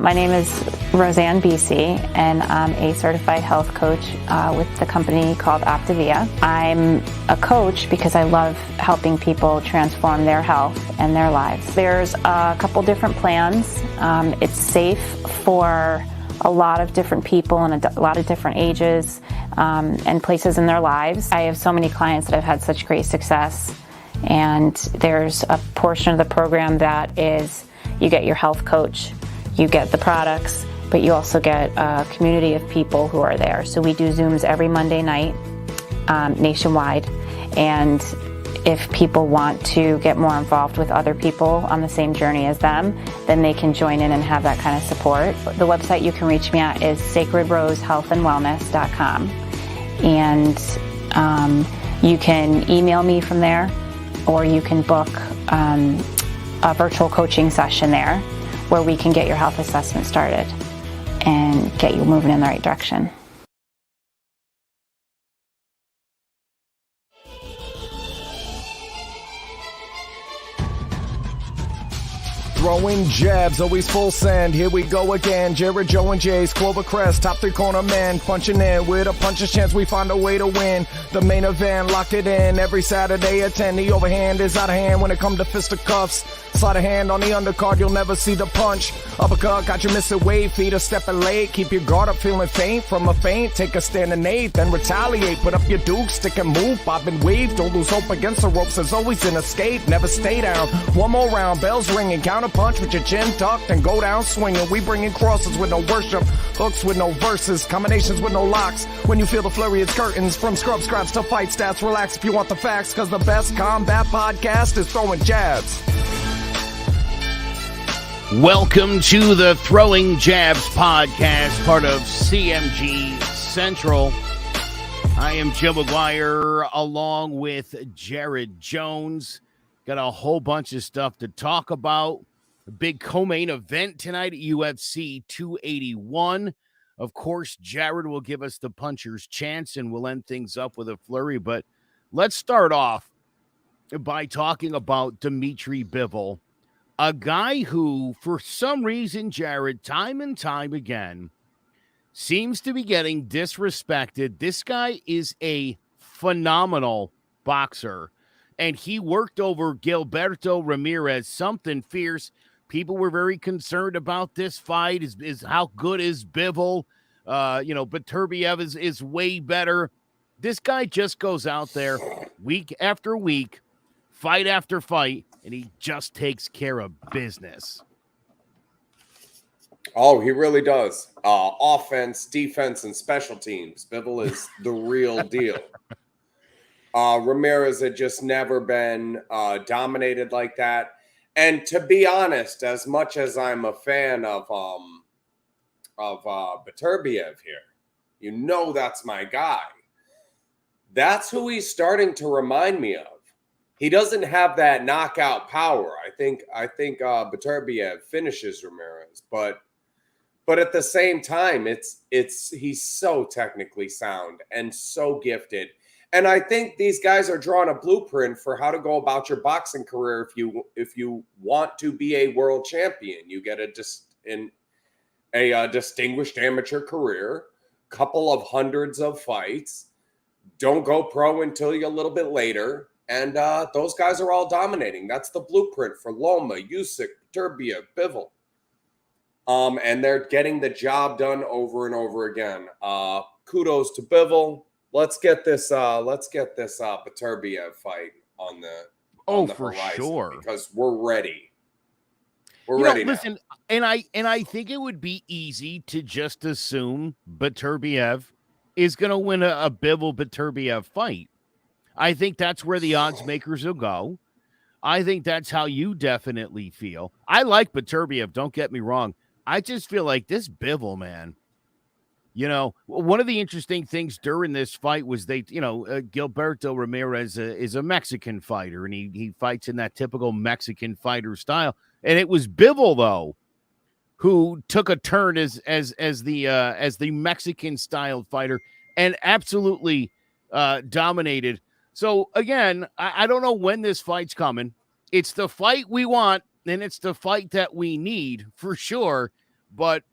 My name is Roseanne BC, and I'm a certified health coach with the company called Optavia. I'm a coach because I love helping people transform their health and their lives. There's a couple different plans. It's safe for a lot of different people and a lot of different ages and places in their lives. I have so many clients that have had such great success, and there's a portion of the program that is you get your health coach, you get the products, but you also get a community of people who are there. So we do Zooms every Monday night nationwide, and if people want to get more involved with other people on the same journey as them, then they can join in and have that kind of support. The website you can reach me at is sacredrosehealthandwellness.com, and you can email me from there, or you can book a virtual coaching session there where we can get your health assessment started and get you moving in the right direction. Throwing jabs, always full send. Here we go again. Jared, Joe, and Jay's Clover Crest, top three corner man, punching in with a puncher's chance. We find a way to win. The main event, lock it in every Saturday at 10. The overhand is out of hand when it comes to fisticuffs. Slide a hand on the undercard, you'll never see the punch. Uppercut, got you missing weight, feet are stepping late. Keep your guard up, feeling faint from a feint. Take a stand and eight, then retaliate. Put up your duke, stick and move, bob and weave. Don't lose hope against the ropes, there's always an escape. Never stay down. One more round, bells ringing, counter punch with your chin tucked and go down swinging. We bring in crosses with no worship, hooks with no verses, combinations with no locks. When you feel the flurry, it's curtains. From scrub scraps to fight stats, relax if you want the facts, cause the best combat podcast is Throwing Jabs. Welcome to the Throwing Jabs podcast, part of CMG Central. I am Joe McGuire along with Jared Jones. Got a whole bunch of stuff to talk about. A big co-main event tonight at UFC 281. Of course, Jared will give us the puncher's chance and we'll end things up with a flurry. But let's start off by talking about Dimitri Bivol, a guy who, for some reason, Jared, time and time again, seems to be getting disrespected. This guy is a phenomenal boxer, and he worked over Gilberto Ramirez, something fierce. People were very concerned about this fight. Is how good is Bivol? But Turbiev is way better. This guy just goes out there week after week, fight after fight, and he just takes care of business. Oh, he really does. Offense, defense, and special teams. Bivol is the real deal. Ramirez had just never been dominated like that. And to be honest, as much as I'm a fan of Beterbiev here, that's my guy. That's who he's starting to remind me of. He doesn't have that knockout power. I think Beterbiev finishes Ramirez, but at the same time, he's so technically sound and so gifted. And I think these guys are drawing a blueprint for how to go about your boxing career if you want to be a world champion. You get a distinguished amateur career, couple of hundreds of fights. Don't go pro until you're a little bit later. And those guys are all dominating. That's the blueprint for Loma, Usyk, Turbiev, Bivol. And they're getting the job done over and over again. Kudos to Bivol. Let's get this Beterbiev fight on the horizon, sure, because we're ready. We're ready. Listen, and I think it would be easy to just assume Beterbiev is going to win a Bivol Beterbiev fight. I think that's where the odds makers will go. I think that's how you definitely feel. I like Beterbiev, don't get me wrong. I just feel like this Bivol, man. One of the interesting things during this fight was Gilberto Ramirez is a Mexican fighter, and he fights in that typical Mexican fighter style. And it was Bivol, though, who took a turn as the Mexican styled fighter and absolutely dominated. So again, I don't know when this fight's coming. It's the fight we want, and it's the fight that we need for sure. but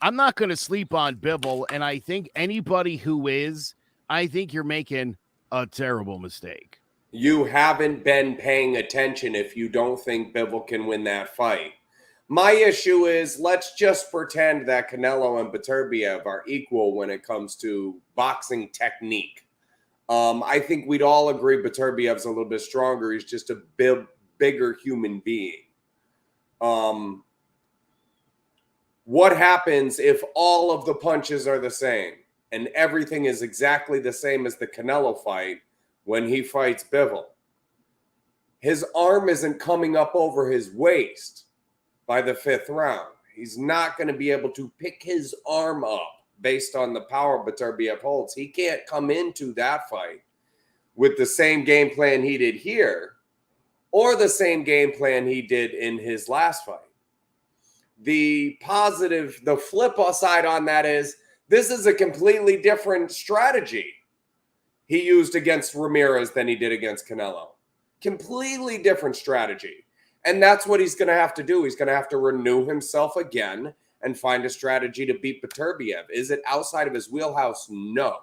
I'm not going to sleep on Bivol, and I think anybody who is, I think you're making a terrible mistake. You haven't been paying attention if you don't think Bivol can win that fight. My issue is, let's just pretend that Canelo and Beterbiev are equal when it comes to boxing technique. I think we'd all agree Beterbiev's a little bit stronger. He's just a bigger human being. What happens if all of the punches are the same and everything is exactly the same as the Canelo fight when he fights Bivol? His arm isn't coming up over his waist by the 5th round. He's not going to be able to pick his arm up based on the power Beterbiev holds. He can't come into that fight with the same game plan he did here or the same game plan he did in his last fight. The flip side on that is this is a completely different strategy he used against Ramirez than he did against Canelo. Completely different strategy. And that's what he's going to have to do. He's going to have to renew himself again and find a strategy to beat Beterbiev. Is it outside of his wheelhouse? No.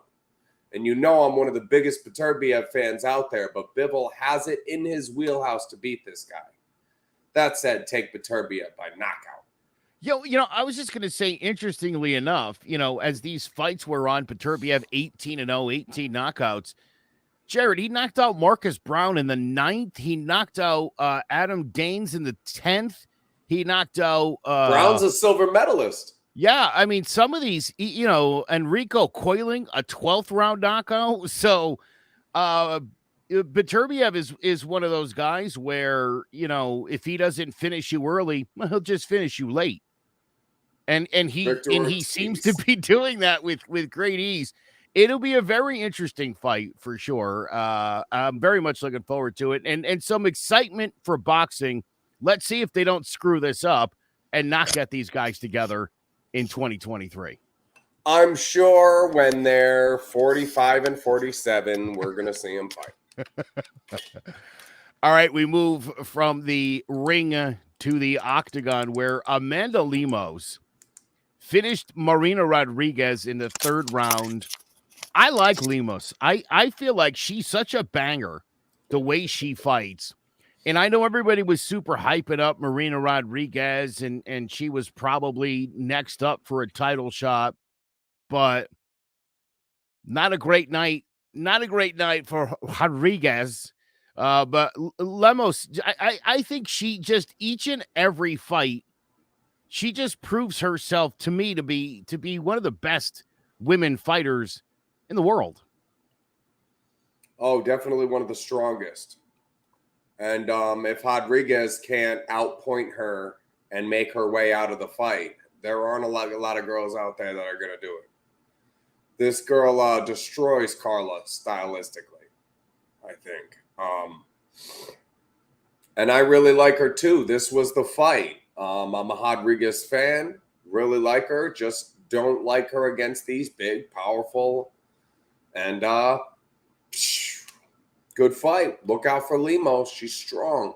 And you know I'm one of the biggest Beterbiev fans out there, but Bivol has it in his wheelhouse to beat this guy. That said, take Beterbiev by knockout. I was just going to say, interestingly enough, as these fights were on, Beterbiev 18-0, 18 knockouts. Jared, he knocked out Marcus Brown in the 9th. He knocked out Adam Daines in the 10th. He knocked out... Brown's a silver medalist. Yeah, I mean, some of these, Enrico Coiling, a 12th round knockout. So Beterbiev is one of those guys where, if he doesn't finish you early, well, he'll just finish you late. And he seems to be doing that with great ease. It'll be a very interesting fight for sure. I'm very much looking forward to it, and some excitement for boxing. Let's see if they don't screw this up and not get these guys together in 2023. I'm sure when they're 45 and 47, we're going to see them fight. All right, we move from the ring to the octagon, where Amanda Lemos finished Marina Rodriguez in the 3rd round. I like Lemos. I feel like she's such a banger the way she fights. And I know everybody was super hyping up Marina Rodriguez, and she was probably next up for a title shot, but not a great night. Not a great night for Rodriguez. But Lemos, I think she just, each and every fight, she just proves herself to me to be one of the best women fighters in the world. Oh, definitely one of the strongest. And if Rodriguez can't outpoint her and make her way out of the fight, there aren't a lot of girls out there that are going to do it. This girl destroys Carla stylistically, I think. And I really like her too. This was the fight. I'm a Rodriguez fan. Really like her. Just don't like her against these big, powerful, and good fight. Look out for Lemos. She's strong.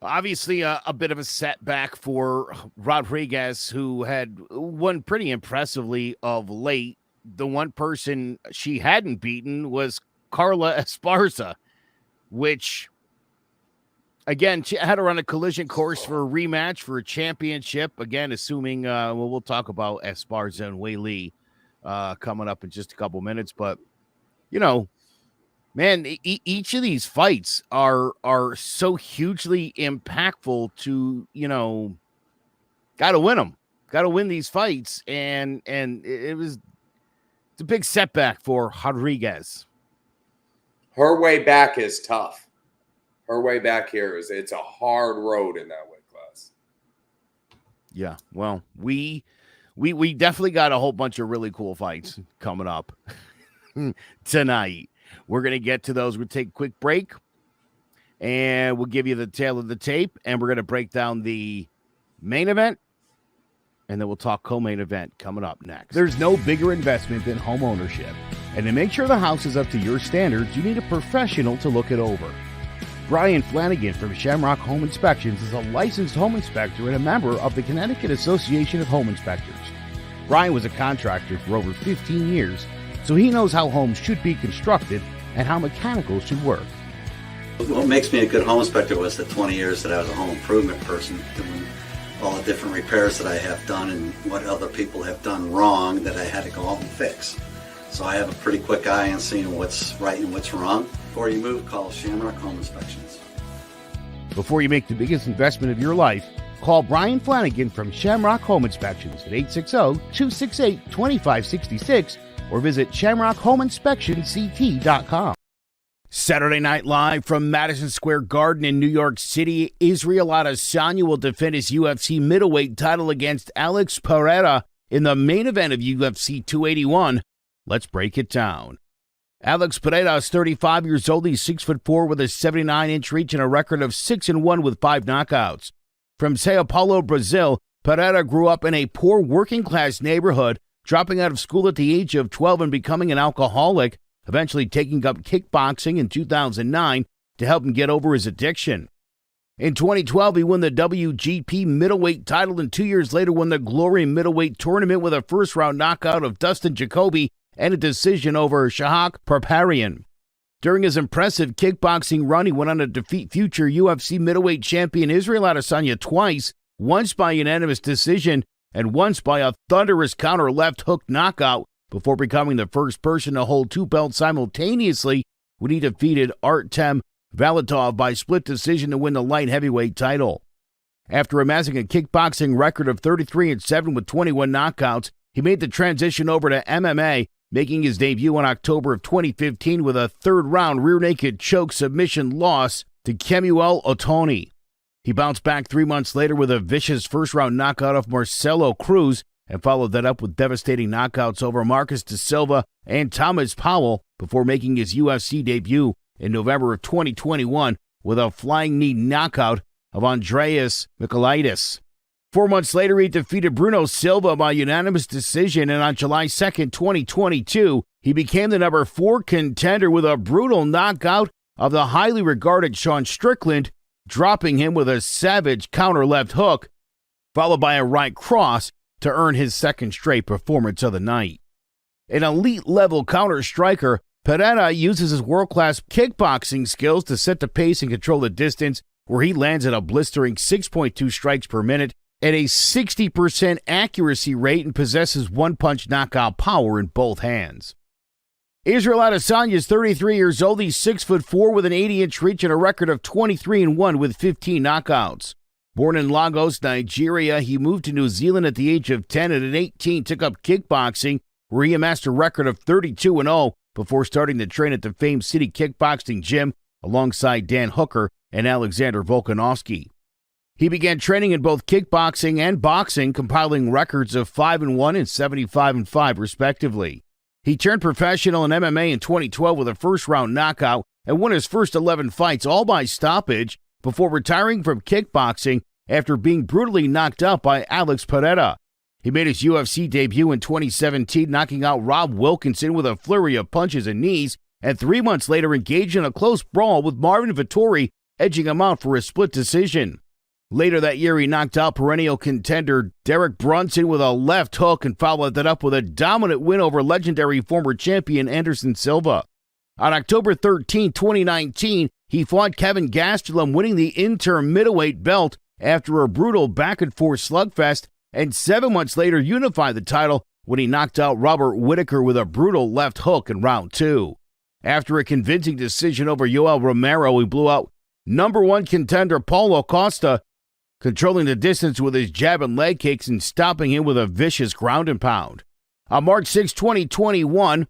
Obviously, a bit of a setback for Rodriguez, who had won pretty impressively of late. The one person she hadn't beaten was Carla Esparza, which, again, she had her on a collision course for a rematch for a championship. Again, assuming, we'll talk about Esparza and Wei Li coming up in just a couple minutes. But, man, each of these fights are so hugely impactful to, got to win them. Got to win these fights. And it's a big setback for Rodriguez. Her way back is tough. Her way back here it's a hard road in that weight class. Yeah, well, we definitely got a whole bunch of really cool fights coming up tonight. We're going to get to those. We'll take a quick break, and we'll give you the tail of the tape, and we're going to break down the main event, and then we'll talk co-main event coming up next. There's no bigger investment than home ownership. And to make sure the house is up to your standards, you need a professional to look it over. Brian Flanagan from Shamrock Home Inspections is a licensed home inspector and a member of the Connecticut Association of Home Inspectors. Brian was a contractor for over 15 years, so he knows how homes should be constructed and how mechanicals should work. What makes me a good home inspector was the 20 years that I was a home improvement person, doing all the different repairs that I have done and what other people have done wrong that I had to go out and fix. So I have a pretty quick eye on seeing what's right and what's wrong. Before you move, call Shamrock Home Inspections. Before you make the biggest investment of your life, call Brian Flanagan from Shamrock Home Inspections at 860-268-2566 or visit shamrockhomeinspectionct.com. Saturday Night Live from Madison Square Garden in New York City. Israel Adesanya will defend his UFC middleweight title against Alex Pereira in the main event of UFC 281. Let's break it down. Alex Pereira is 35 years old. He's 6'4" with a 79-inch reach and a record of 6-1 with 5 knockouts. From Sao Paulo, Brazil, Pereira grew up in a poor working-class neighborhood, dropping out of school at the age of 12 and becoming an alcoholic, eventually taking up kickboxing in 2009 to help him get over his addiction. In 2012, he won the WGP middleweight title and 2 years later won the Glory middleweight tournament with a first-round knockout of Dustin Jacoby and a decision over Shahak Parparian. During his impressive kickboxing run, he went on to defeat future UFC middleweight champion Israel Adesanya twice, once by unanimous decision and once by a thunderous counter left hook knockout, before becoming the first person to hold 2 belts simultaneously when he defeated Artem Valatov by split decision to win the light heavyweight title. After amassing a kickboxing record of 33-7 with 21 knockouts, he made the transition over to MMA, making his debut in October of 2015 with a third-round rear-naked choke submission loss to Kemuel Otoni. He bounced back 3 months later with a vicious first-round knockout of Marcelo Cruz and followed that up with devastating knockouts over Marcus da Silva and Thomas Powell before making his UFC debut in November of 2021 with a flying knee knockout of Andreas Michailidis. 4 months later, he defeated Bruno Silva by unanimous decision, and on July 2nd, 2022, he became the number 4 contender with a brutal knockout of the highly regarded Sean Strickland, dropping him with a savage counter left hook, followed by a right cross to earn his second straight performance of the night. An elite-level counter striker, Pereira uses his world-class kickboxing skills to set the pace and control the distance, where he lands at a blistering 6.2 strikes per minute at a 60% accuracy rate and possesses one-punch knockout power in both hands. Israel Adesanya is 33 years old. He's 6'4" with an 80-inch reach and a record of 23-1 with 15 knockouts. Born in Lagos, Nigeria, he moved to New Zealand at the age of 10 and at 18 took up kickboxing, where he amassed a record of 32-0 before starting to train at the famed City Kickboxing Gym alongside Dan Hooker and Alexander Volkanovski. He began training in both kickboxing and boxing, compiling records of 5-1 and 75-5 respectively. He turned professional in MMA in 2012 with a first-round knockout and won his first 11 fights, all by stoppage, before retiring from kickboxing after being brutally knocked out by Alex Pereira. He made his UFC debut in 2017, knocking out Rob Wilkinson with a flurry of punches and knees, and 3 months later engaged in a close brawl with Marvin Vettori, edging him out for a split decision. Later that year, he knocked out perennial contender Derek Brunson with a left hook and followed that up with a dominant win over legendary former champion Anderson Silva. On October 13, 2019, he fought Kevin Gastelum, winning the interim middleweight belt after a brutal back-and-forth slugfest, and 7 months later unified the title when he knocked out Robert Whittaker with a brutal left hook in round 2. After a convincing decision over Yoel Romero, he blew out number 1 contender Paulo Costa, controlling the distance with his jab and leg kicks and stopping him with a vicious ground and pound. On March 6, 2021,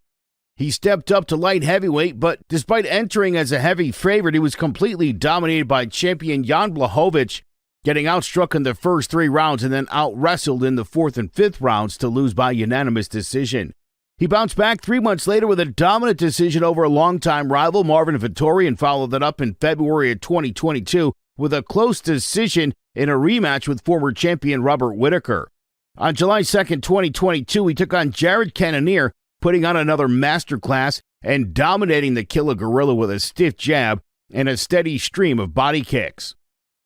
he stepped up to light heavyweight, but despite entering as a heavy favorite, he was completely dominated by champion Jan Blachowicz, getting outstruck in the first 3 rounds and then out-wrestled in the 4th and 5th rounds to lose by unanimous decision. He bounced back 3 months later with a dominant decision over a longtime rival Marvin Vettori and followed that up in February of 2022 with a close decision in a rematch with former champion Robert Whittaker. On July 2, 2022, he took on Jared Cannonier, putting on another masterclass and dominating the Killer Gorilla with a stiff jab, and a steady stream of body kicks.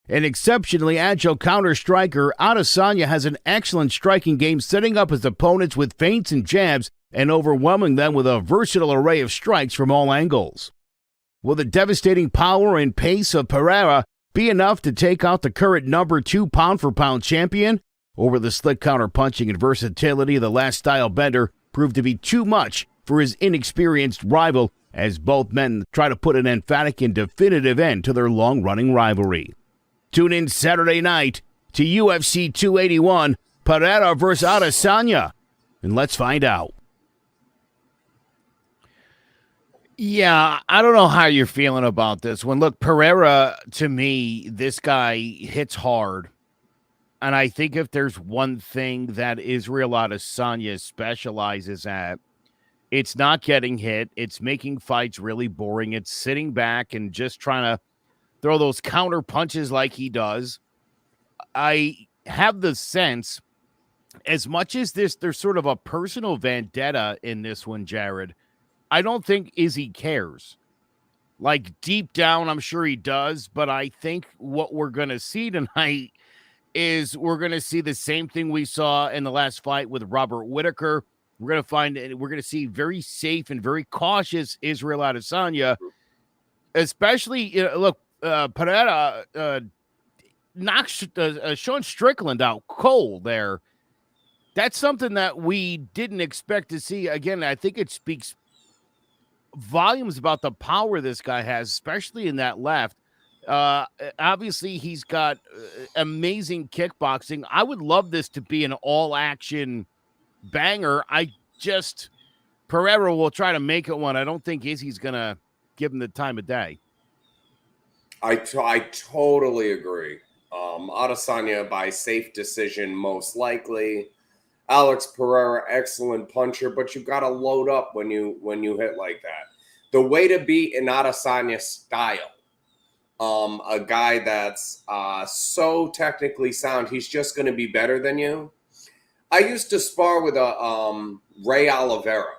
An exceptionally agile counter-striker, Adesanya has an excellent striking game, setting up his opponents with feints and jabs and overwhelming them with a versatile array of strikes from all angles. Will the devastating power and pace of Pereira be enough to take out the current number 2 pound-for-pound champion? Or will the slick counter-punching and versatility of the last style bender prove to be too much for his inexperienced rival, as both men try to put an emphatic and definitive end to their long-running rivalry? Tune in Saturday night to UFC 281, Pereira versus Adesanya, and let's find out. Yeah, I don't know how you're feeling about this one. Look, Pereira, to me, this guy hits hard. And I think if there's one thing that Israel Adesanya specializes at, it's not getting hit. It's making fights really boring. It's sitting back and just trying to throw those counter punches like he does. I have the sense, as much as there's sort of a personal vendetta in this one, Jared, I don't think Izzy cares. Like, deep down, I'm sure he does, but I think what we're going to see tonight is we're going to see the same thing we saw in the last fight with Robert Whittaker. We're going to see very safe and very cautious Israel Adesanya, especially, look, Pereira knocks Sean Strickland out cold there. That's something that we didn't expect to see. Again, I think it speaks volumes about the power this guy has, especially in that left. Obviously, he's got amazing kickboxing. I would love this to be an all-action banger. Pereira will try to make it one. I don't think Izzy's going to give him the time of day. I totally agree. Adesanya by safe decision, most likely. Alex Pereira, excellent puncher, but you've got to load up when you hit like that. The way to beat an Adesanya style, a guy that's so technically sound, he's just going to be better than you. I used to spar with Ray Oliveira.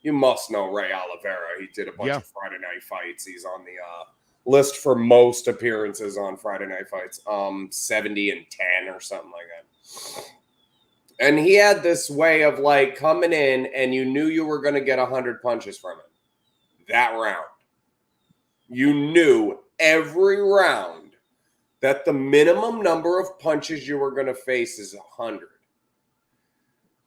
You must know Ray Oliveira. He did a bunch of Friday night fights. He's on the list for most appearances on Friday night fights, 70 and 10 or something like that. And he had this way of like coming in and you knew you were going to get 100 punches from him that round. You knew every round that the minimum number of punches you were going to face is 100.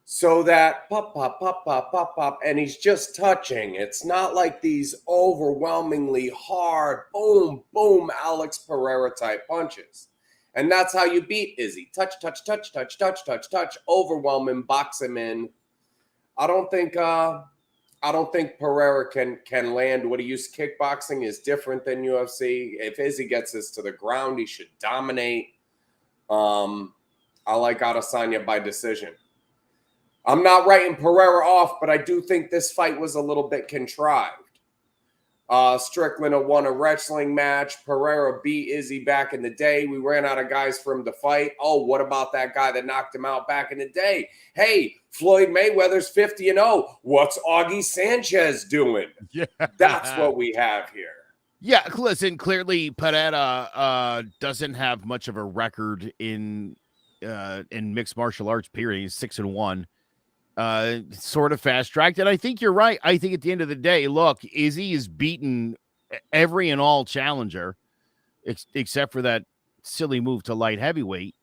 So that pop, pop, pop, pop, pop, pop, and he's just touching. It's not like these overwhelmingly hard, boom, boom, Alex Pereira type punches. And that's how you beat Izzy. Touch, touch, touch, touch, touch, touch, touch, overwhelm him, box him in. I don't think Pereira can land. What he used kickboxing is different than UFC. If Izzy gets this to the ground, he should dominate. I like Adesanya by decision. I'm not writing Pereira off, but I do think this fight was a little bit contrived. Strickland won a wrestling match. Pereira beat Izzy back in the day. We ran out of guys for him to fight. Oh, what about that guy that knocked him out back in the day? Hey, Floyd Mayweather's 50-0. What's Augie Sanchez doing? Yeah. That's what we have here. Yeah, listen, clearly Pereira doesn't have much of a record in mixed martial arts, period. He's 6-1. Sort of fast-tracked. And I think you're right. I think at the end of the day, look, Izzy is beaten every and all challenger, except for that silly move to light heavyweight.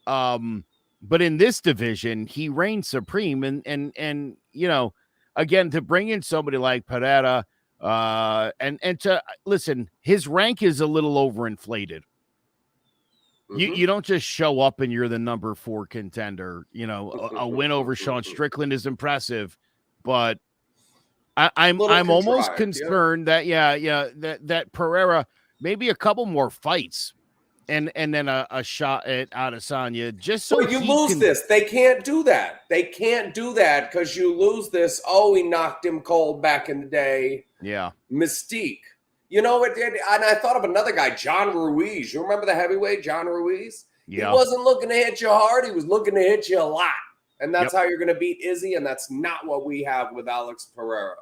But in this division, he reigns supreme. And you know, again, to bring in somebody like Pereira, and to listen, his rank is a little overinflated. You don't just show up and you're the number 4 contender. You know, a win over Sean Strickland is impressive, but I'm almost concerned that that Pereira maybe a couple more fights and then a shot at Adesanya just so you lose this. They can't do that. They can't do that because you lose this. Oh, he knocked him cold back in the day. Yeah, mystique. You know, and I thought of another guy, John Ruiz. You remember the heavyweight, John Ruiz? Yeah. He wasn't looking to hit you hard. He was looking to hit you a lot. And that's how you're going to beat Izzy, and that's not what we have with Alex Pereira.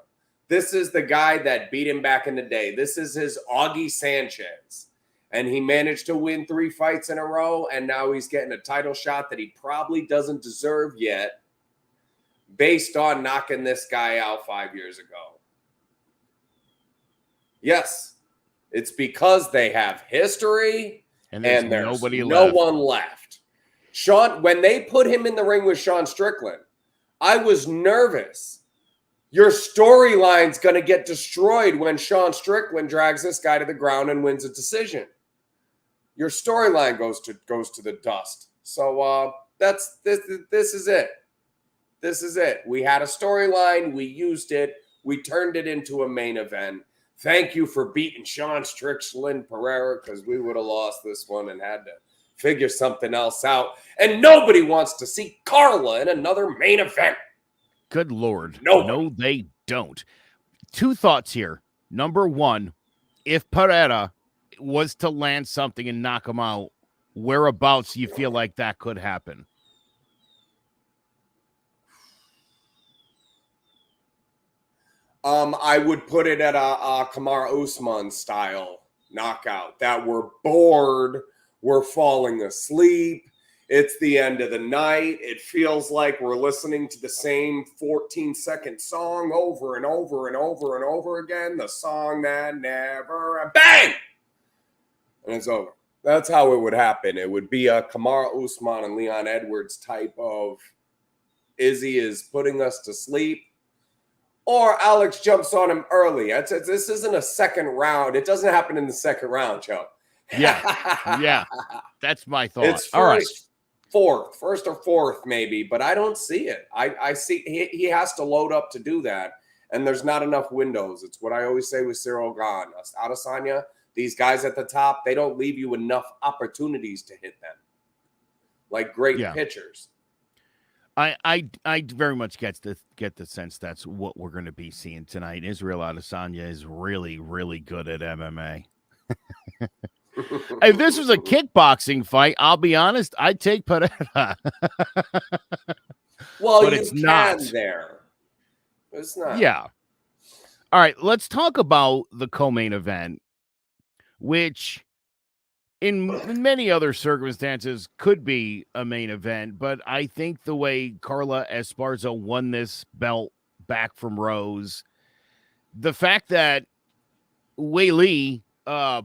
This is the guy that beat him back in the day. This is his Augie Sanchez. And he managed to win 3 fights in a row, and now he's getting a title shot that he probably doesn't deserve yet based on knocking this guy out 5 years ago. Yes, it's because they have history and there's nobody no one left. Sean, when they put him in the ring with Sean Strickland, I was nervous. Your storyline's going to get destroyed when Sean Strickland drags this guy to the ground and wins a decision. Your storyline goes to the dust. So this is it. This is it. We had a storyline. We used it. We turned it into a main event. Thank you for beating Sean Strickland Pereira, because we would have lost this one and had to figure something else out. And nobody wants to see Carla in another main event. Good Lord. Nobody. No, they don't. 2 thoughts here. Number 1, if Pereira was to land something and knock him out, whereabouts you feel like that could happen? I would put it at a Kamaru Usman style knockout, that we're bored, we're falling asleep, it's the end of the night, it feels like we're listening to the same 14-second song over and over and over and over again, the song that never, bang! And it's over. That's how it would happen. It would be a Kamaru Usman and Leon Edwards type of Izzy is putting us to sleep, or Alex jumps on him early. This isn't a second round. It doesn't happen in the second round, Joe. Yeah. That's my thought. It's first or fourth maybe, but I don't see it. I see he has to load up to do that, and there's not enough windows. It's what I always say with Cyril Gane. Adesanya, these guys at the top, they don't leave you enough opportunities to hit them like great pitchers. I very much get the sense that's what we're going to be seeing tonight. Israel Adesanya is really, really good at MMA. If this was a kickboxing fight, I'll be honest, I'd take Pereira. Well, but you it's can not there. It's not. Yeah. All right, let's talk about the co-main event, which in many other circumstances could be a main event, but I think the way Carla Esparza won this belt back from Rose, the fact that Wei Li, I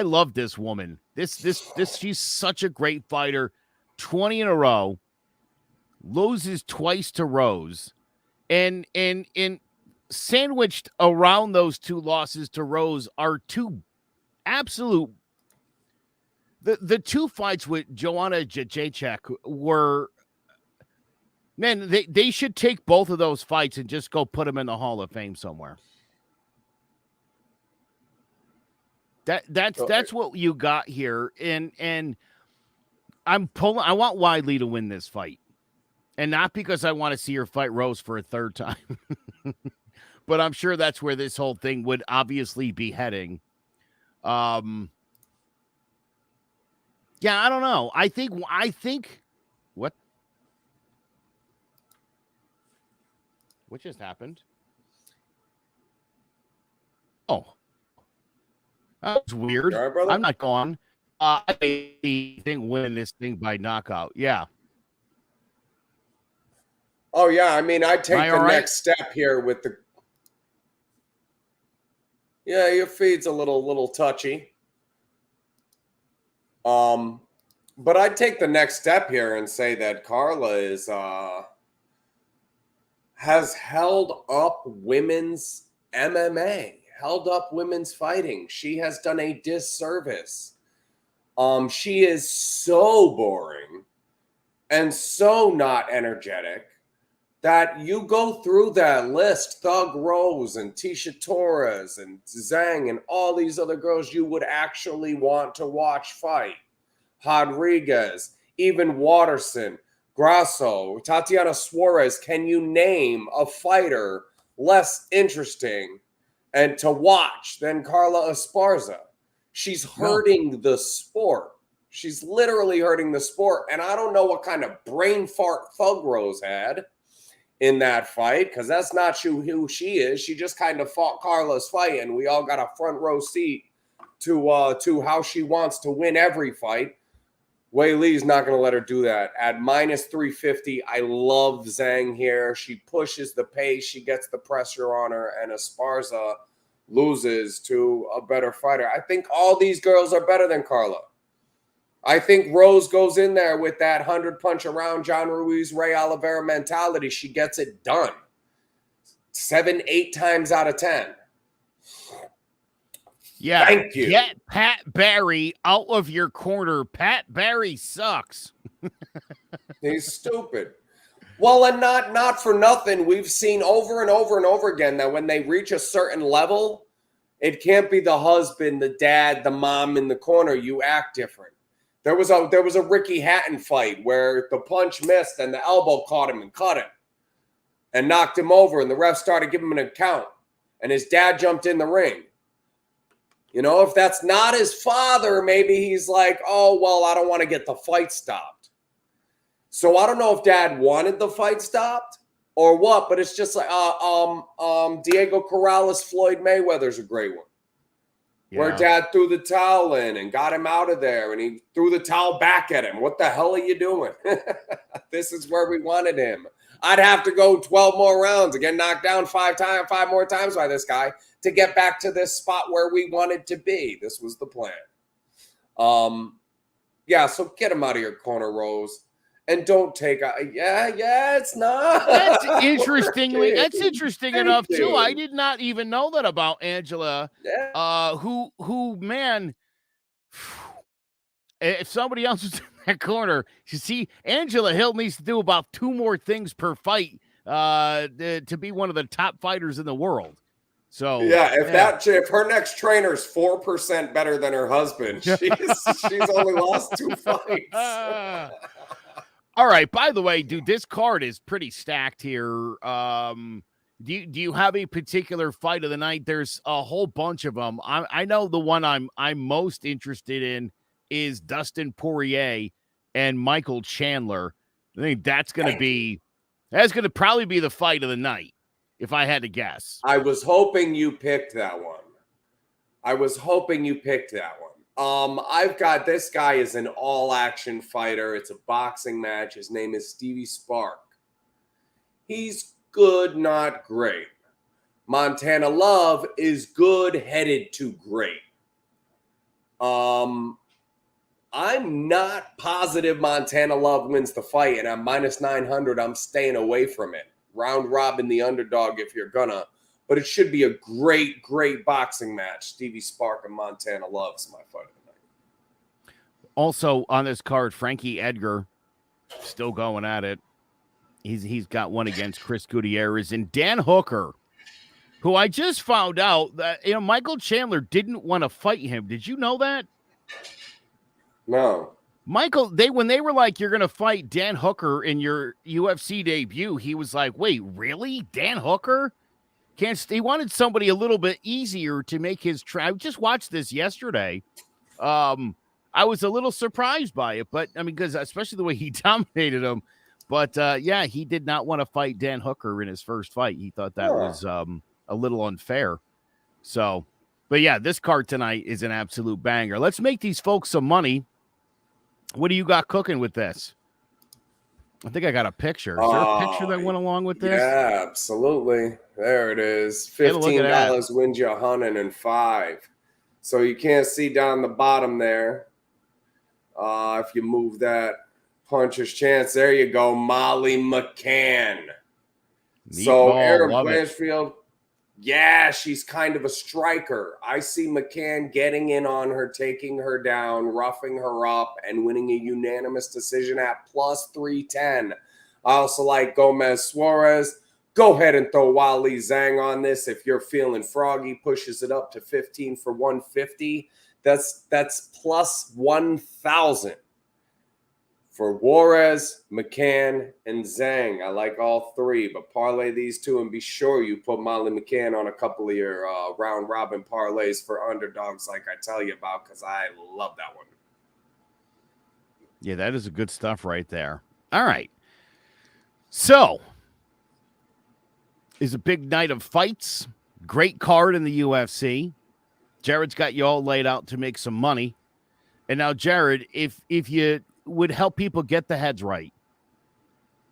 love this woman. This she's such a great fighter. 20 in a row, loses twice to Rose, and sandwiched around those 2 losses to Rose are 2 absolute. The 2 fights with Joanna Jędrzejczyk were, man, they should take both of those fights and just go put them in the Hall of Fame somewhere. That's what you got here, and I want Wiley to win this fight, and not because I want to see her fight Rose for a 3rd time, but I'm sure that's where this whole thing would obviously be heading. Yeah, I don't know. I think what just happened? Oh, that was weird. All right, brother? I'm not going. I think winning this thing by knockout. Yeah. Oh yeah, I mean, I'd take the next step here with the. Yeah, your feed's a little touchy. But I'd take the next step here and say that Carla is has held up women's MMA, held up women's fighting. She has done a disservice. She is so boring and so not energetic that you go through that list, Thug Rose and Tisha Torres and Zhang and all these other girls you would actually want to watch fight. Rodriguez, even Watterson, Grasso, Tatiana Suarez. Can you name a fighter less interesting and to watch than Carla Esparza? She's hurting the sport. She's literally hurting the sport. And I don't know what kind of brain fart Thug Rose had in that fight, because that's not who she is. She just kind of fought Carla's fight, and we all got a front row seat to how she wants to win every fight. Wei Li's not going to let her do that. At minus 350, I love Zhang here. She pushes the pace. She gets the pressure on her, and Esparza loses to a better fighter. I think all these girls are better than Carla. I think Rose goes in there with that 100 punch around John Ruiz, Ray Oliveira mentality. She gets it done 7-8 times out of 10. Yeah. Thank you. Get Pat Barry out of your corner. Pat Barry sucks. He's stupid. Well, and not for nothing. We've seen over and over and over again that when they reach a certain level, it can't be the husband, the dad, the mom in the corner. You act different. There was a Ricky Hatton fight where the punch missed and the elbow caught him and cut him and knocked him over, and the ref started giving him an account, and his dad jumped in the ring. You know, if that's not his father, maybe he's like, oh, well, I don't want to get the fight stopped. So I don't know if dad wanted the fight stopped or what, but it's just like Diego Corrales, Floyd Mayweather's a great one. Yeah. Where dad threw the towel in and got him out of there, and he threw the towel back at him. What the hell are you doing? This is where we wanted him. I'd have to go 12 more rounds and get knocked down 5 more times by this guy to get back to this spot where we wanted to be. This was the plan. Yeah, so get him out of your corner, Rose. And don't take it's not. That's interesting enough too. I did not even know that about Angela. Yeah. Who man, if somebody else was in that corner, you see, Angela Hill needs to do about 2 more things per fight to be one of the top fighters in the world. So if her next trainer is 4% better than her husband, she's only lost 2 fights. All right. By the way, dude, this card is pretty stacked here. Do you have a particular fight of the night? There's a whole bunch of them. I know the one I'm most interested in is Dustin Poirier and Michael Chandler. I think that's going to probably be the fight of the night, if I had to guess. I was hoping you picked that one. I've got this guy is an all-action fighter. It's a boxing match. His name is Stevie Spark. He's good, not great. Montana Love is good, headed to great. I'm not positive Montana Love wins the fight, and I'm minus 900. I'm staying away from it. Round robin the underdog if you're gonna. But it should be a great, great boxing match. Stevie Spark and Montana Love's my fight of the night. Also on this card, Frankie Edgar, still going at it. He's got one against Chris Gutierrez, and Dan Hooker, who I just found out that Michael Chandler didn't want to fight him. Did you know that? No. Michael, when they were like, you're going to fight Dan Hooker in your UFC debut, he was like, wait, really? Dan Hooker? He wanted somebody a little bit easier to make his I just watched this yesterday. I was a little surprised by it, but I mean, because especially the way he dominated him. But he did not want to fight Dan Hooker in his first fight. He thought that was a little unfair. So, but yeah, this card tonight is an absolute banger. Let's make these folks some money. What do you got cooking with this? I think I got a picture. Is there a picture that went along with this? Yeah, absolutely. There it is. $15 wins you 105. So you can't see down the bottom there. If you move that puncher's chance, there you go. Molly McCann. So Aaron Blanchfield, she's kind of a striker. I see McCann getting in on her, taking her down, roughing her up, and winning a unanimous decision at plus 310. I also like Gomez Suarez. Go ahead and throw Wally Zhang on this. If you're feeling froggy, pushes it up to 15 for 150. That's plus 1,000 for Juarez, McCann, and Zhang. I like all 3, but parlay these 2 and be sure you put Molly McCann on a couple of your round robin parlays for underdogs like I tell you about, because I love that one. Yeah, that is good stuff right there. All right. So is a big night of fights. Great card in the UFC. Jared's got you all laid out to make some money. And now, Jared, if you would help people get the heads right,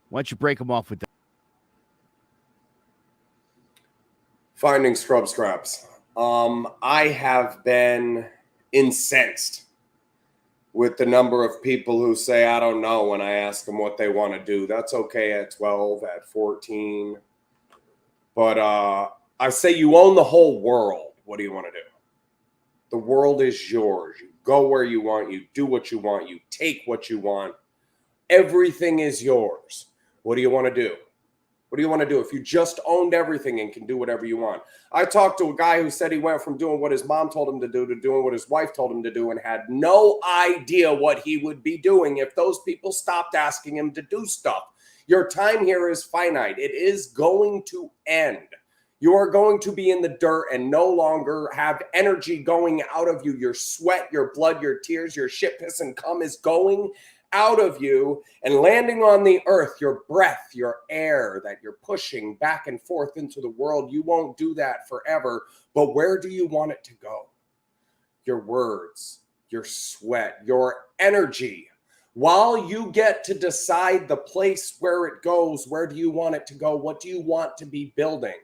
why don't you break them off with that? Finding scrub scraps. I have been incensed with the number of people who say, I don't know, when I ask them what they want to do. That's okay at 12, at 14. But I say you own the whole world. What do you want to do? The world is yours. You go where you want. You do what you want. You take what you want. Everything is yours. What do you want to do? What do you want to do if you just owned everything and can do whatever you want? I talked to a guy who said he went from doing what his mom told him to do to doing what his wife told him to do and had no idea what he would be doing if those people stopped asking him to do stuff. Your time here is finite. It is going to end. You are going to be in the dirt and no longer have energy going out of you. Your sweat, your blood, your tears, your shit, piss, and cum is going out of you and landing on the earth. Your breath, your air that you're pushing back and forth into the world. You won't do that forever. But where do you want it to go? Your words, your sweat, your energy. While you get to decide the place where it goes, where do you want it to go? What do you want to be building?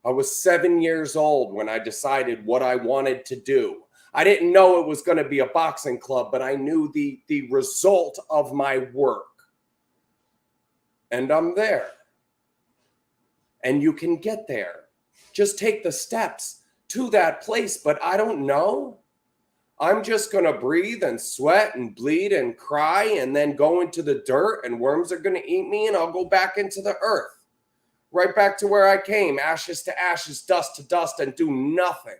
I was 7 years old when I decided what I wanted to do. I didn't know it was going to be a boxing club, but I knew the result of my work. And I'm there. And you can get there. Just take the steps to that place, but I don't know. I'm just going to breathe and sweat and bleed and cry and then go into the dirt and worms are going to eat me and I'll go back into the earth. Right back to where I came, ashes to ashes, dust to dust, and do nothing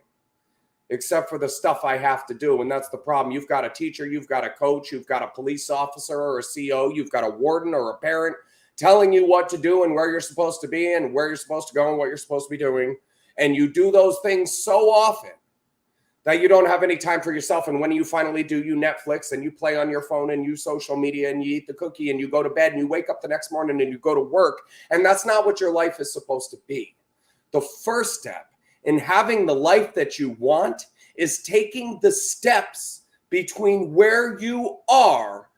except for the stuff I have to do. And that's the problem. You've got a teacher, you've got a coach, you've got a police officer or a CO, you've got a warden or a parent telling you what to do and where you're supposed to be and where you're supposed to go and what you're supposed to be doing. And you do those things so often that you don't have any time for yourself. And when you finally do, you Netflix and you play on your phone and you social media and you eat the cookie and you go to bed and you wake up the next morning and you go to work. And that's not what your life is supposed to be. The first step in having the life that you want is taking the steps between where you are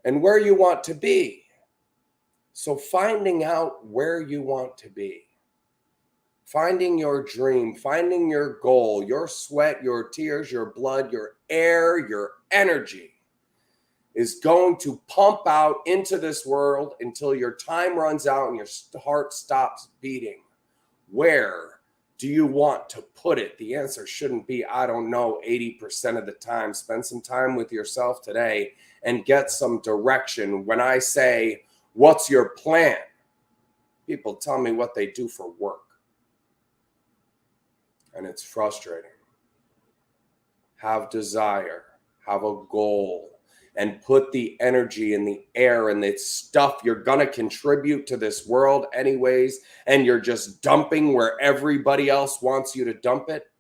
and where you want to be. So finding out where you want to be. Finding your dream, finding your goal, your sweat, your tears, your blood, your air, your energy is going to pump out into this world until your time runs out and your heart stops beating. Where do you want to put it? The answer shouldn't be, I don't know, 80% of the time. Spend some time with yourself today and get some direction. When I say, what's your plan? People tell me what they do for work. And it's frustrating. Have desire, have a goal, and put the energy in the air and the stuff you're going to contribute to this world anyways, and you're just dumping where everybody else wants you to dump it.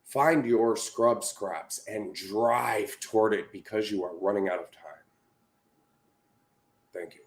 Find your scrub scraps and drive toward it because you are running out of time. Thank you.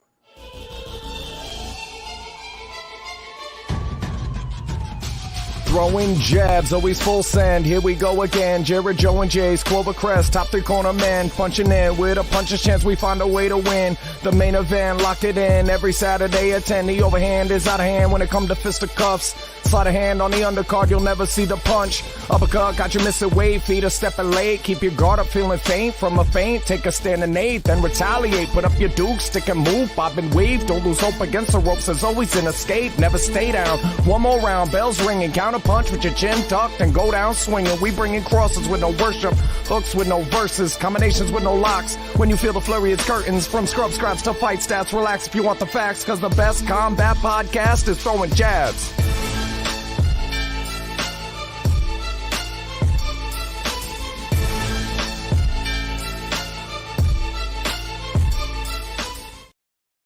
Throwing jabs, always full send. Here we go again. Jared, Joe, and Jay's Clover Crest, top three corner man. Punching in with a puncher's chance. We find a way to win. The main event, lock it in. Every Saturday at 10. The overhand is out of hand when it comes to fisticuffs. Slide a hand on the undercard, you'll never see the punch. Uppercut, got you missing weight. Feet are stepping late. Keep your guard up, feeling faint from a feint. Take a stand and eight, then retaliate. Put up your duke, stick and move. Bob and weave. Don't lose hope against the ropes. There's always an escape. Never stay down. One more round, bells ringing. Counter punch with your chin tucked and go down swinging. We bring in crosses with no worship, hooks with no verses, combinations with no locks. When you feel the flurry, it's curtains. From scrub scraps to fight stats, relax if you want the facts, because the best combat podcast is Throwing Jabs.